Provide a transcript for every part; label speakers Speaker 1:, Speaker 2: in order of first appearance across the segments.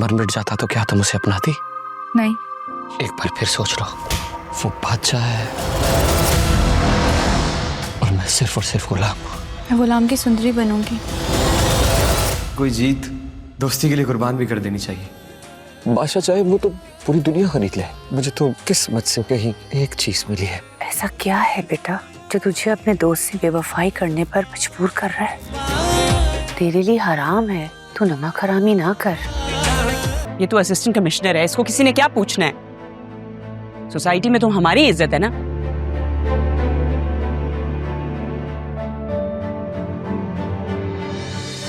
Speaker 1: अमर मिट जाता तो क्या तुम उसे अपनाती?
Speaker 2: नहीं।
Speaker 1: एक बार फिर सोच लो, वो बादशाह है और मैं सिर्फ और सिर्फ गुलाम।
Speaker 2: मैं गुलाम की सुंदरी बनूंगी।
Speaker 3: कोई जीत दोस्ती के लिए कुर्बान भी कर देनी चाहिए।
Speaker 1: बादशाह चाहे वो तो पूरी दुनिया खरीद ले, मुझे तो किस्मत से कहीं एक चीज मिली है।
Speaker 4: ऐसा क्या है बेटा जो तुझे अपने दोस्त से बेवफाई करने पर मजबूर कर रहा है? तेरे लिए हराम है, तू नमक हरामी ना कर।
Speaker 5: ये तो असिस्टेंट कमिश्नर है, इसको किसी ने क्या पूछना है? सोसाइटी में तो हमारी इज्जत है ना।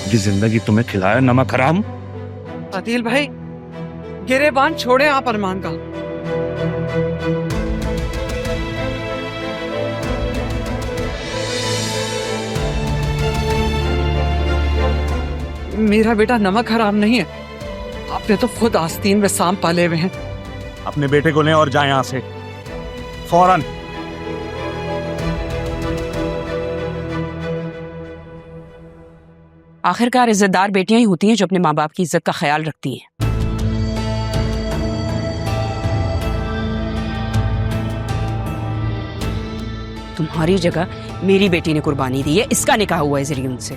Speaker 6: ये जिंदगी तुम्हें खिलाया नमक हराम।
Speaker 7: आदिल भाई, गिरेबान छोड़े आप अरमान का। मेरा बेटा नमक हराम नहीं है। आपने तो खुद आस्तीन में सांप पाले हुए हैं।
Speaker 6: अपने बेटे को लें और जाए यहाँ से फौरन।
Speaker 5: आखिरकार इज्जतदार बेटियां ही होती हैं जो अपने माँ बाप की इज्जत का ख्याल रखती हैं। तुम्हारी जगह मेरी बेटी ने कुर्बानी दी है, इसका निकाह हुआ है जरिए उनसे।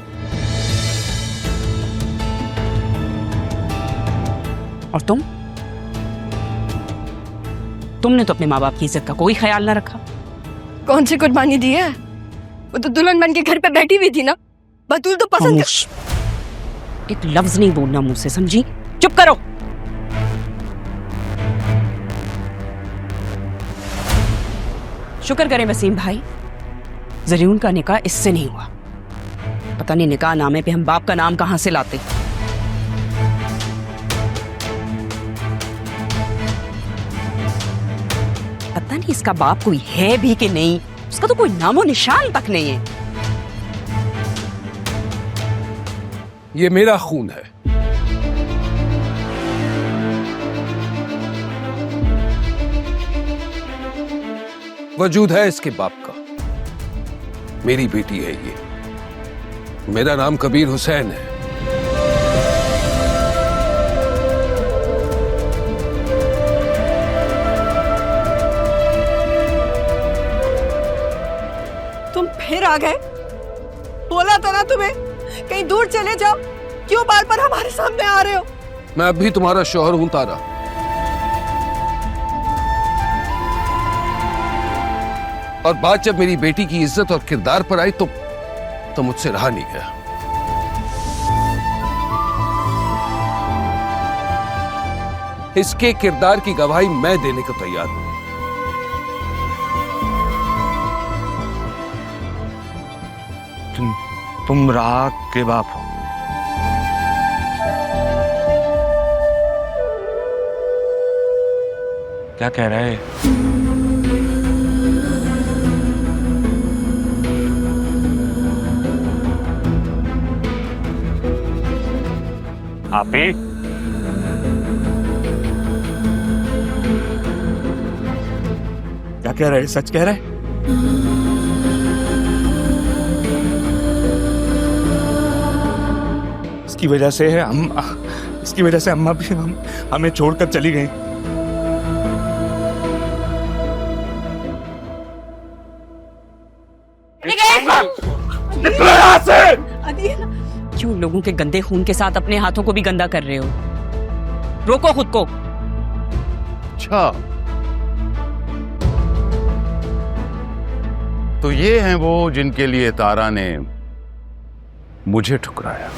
Speaker 5: और तुमने तो अपने माँ बाप की इज्जत का कोई ख्याल ना रखा।
Speaker 2: कौन सी कुर्बानी दी है? वो तो दुल्हन बन के घर पे बैठी हुई थी ना। बतूल तो पसंद।
Speaker 5: एक लफ्ज नहीं बोलना मुंह से, समझी? चुप करो। शुक्र करें वसीम भाई, जरीउन का निकाह इससे नहीं हुआ। पता नहीं निकाह नामे पे हम बाप का नाम कहां से लाते। पता नहीं इसका बाप कोई है भी कि नहीं, उसका तो कोई नामो निशान तक नहीं है।
Speaker 8: ये मेरा खून है। वजूद है इसके बाप का। मेरी बेटी है ये। मेरा नाम कबीर हुसैन है।
Speaker 7: तुम फिर आ गए? बोला था ना तुम्हें कहीं दूर चले जाओ, क्यों बार बार हमारे सामने आ रहे हो?
Speaker 8: मैं अब भी तुम्हारा शौहर हूं तारा। और बात जब मेरी बेटी की इज्जत और किरदार पर आई तो मुझसे रहा नहीं गया। इसके किरदार की गवाही मैं देने को तैयार हूं।
Speaker 6: तुम राग के बाप हो। क्या कह रहा है? आपी क्या कह रहे? सच कह रहे? इसकी वजह से अम्मा भी हमें छोड़कर चली गई।
Speaker 5: क्यों लोगों के गंदे खून के साथ अपने हाथों को भी गंदा कर रहे हो? रोको खुद को।
Speaker 9: अच्छा, तो ये हैं वो जिनके लिए तारा ने मुझे ठुकराया।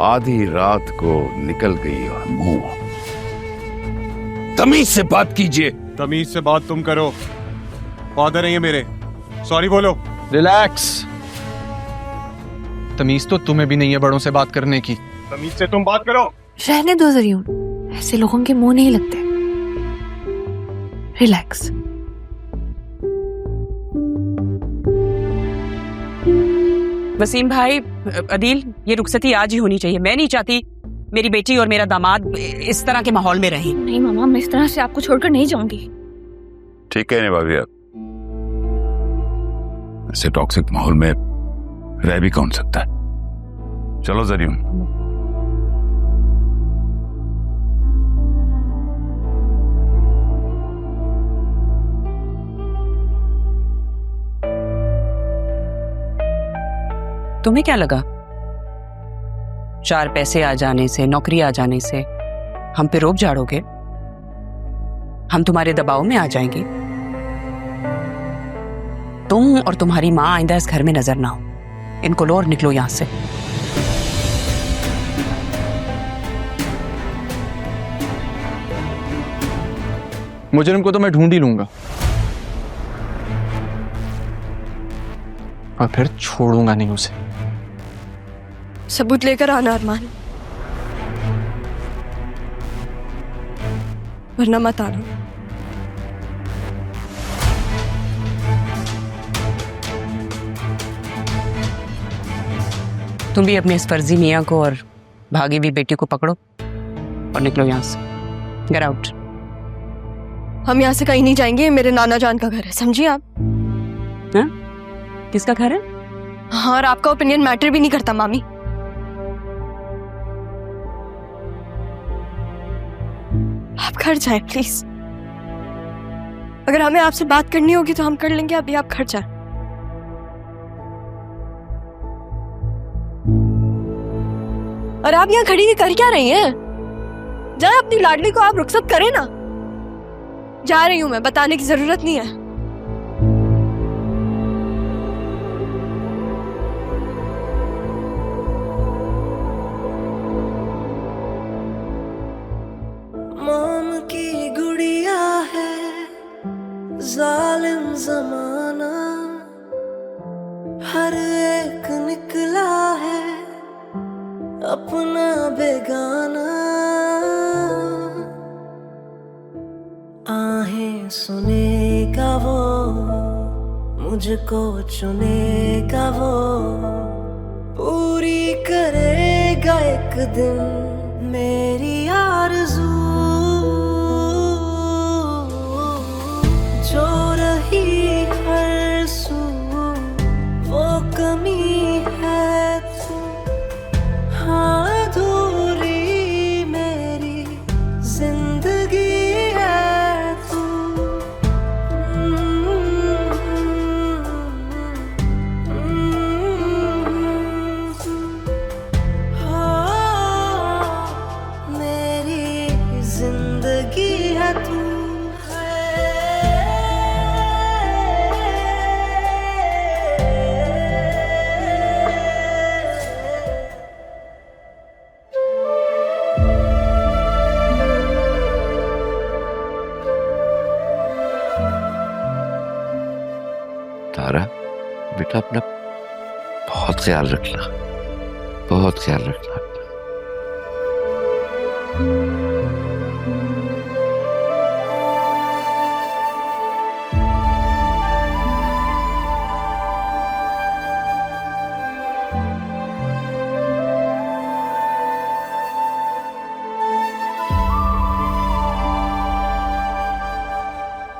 Speaker 9: आधी रात को निकल गई और मुंह।
Speaker 8: तमीज से बात कीजिए।
Speaker 6: तमीज से बात तुम करो। फादर नहीं है मेरे, सॉरी बोलो।
Speaker 10: रिलैक्स। तमीज तो तुम्हें भी नहीं है बड़ों से बात करने की।
Speaker 6: तमीज से तुम बात करो।
Speaker 2: रहने दो जरीउन, ऐसे लोगों के मुंह नहीं लगते। रिलैक्स।
Speaker 5: वसीम भाई, अदील, ये रुखसती आज ही होनी चाहिए। मैं नहीं चाहती मेरी बेटी और मेरा दामाद इस तरह के माहौल में रहें।
Speaker 2: नहीं मामा, मैं इस तरह से आपको छोड़कर नहीं जाऊंगी।
Speaker 9: ठीक है भाभी। ऐसे टॉक्सिक माहौल में रह भी कौन सकता है। चलो जरीन।
Speaker 5: तुम्हें क्या लगा 4 पैसे आ जाने से, नौकरी आ जाने से हम पे रोब झाड़ोगे? हम तुम्हारे दबाव में आ जाएंगे? तुम और तुम्हारी मां आइंदा इस घर में नजर ना हो। इनको लो और निकलो यहां से।
Speaker 10: मुजरिम को तो मैं ढूंढ ही लूंगा और फिर छोड़ूंगा नहीं उसे।
Speaker 2: सबूत लेकर आना अरमान, वरना मत आना।
Speaker 5: तुम भी अपने इस फर्जी मियां को और भागी हुई बेटी को पकड़ो और निकलो यहां से। Get out.
Speaker 2: हम यहाँ से कहीं नहीं जाएंगे, मेरे नाना जान का घर है, समझिए आप।
Speaker 5: हाँ? किसका घर है?
Speaker 2: हाँ, और आपका ओपिनियन मैटर भी नहीं करता मामी। आप घर जाए प्लीज। अगर हमें आपसे बात करनी होगी तो हम कर लेंगे, अभी आप घर जाए। और आप यहाँ खड़ी कर क्या रही हैं? जाए अपनी लाडली को आप रुखसत करें ना। जा रही हूं मैं, बताने की जरूरत नहीं है।
Speaker 7: मोम की गुड़िया है जालिम जमाना, हर एक निकला है अपना बेगाना। आहें सुनेगा वो, मुझको चुनेगा वो, पूरी करेगा एक दिन मेरी आरज़ू। जो रही हर सू वो कमी है तू, हाँ अधूरी मेरी जिंदगी है तू। हाँ मेरी जिंदगी है तू।
Speaker 11: तारा बेटा, अपना बहुत ख्याल रखना, बहुत ख्याल रखना अपना।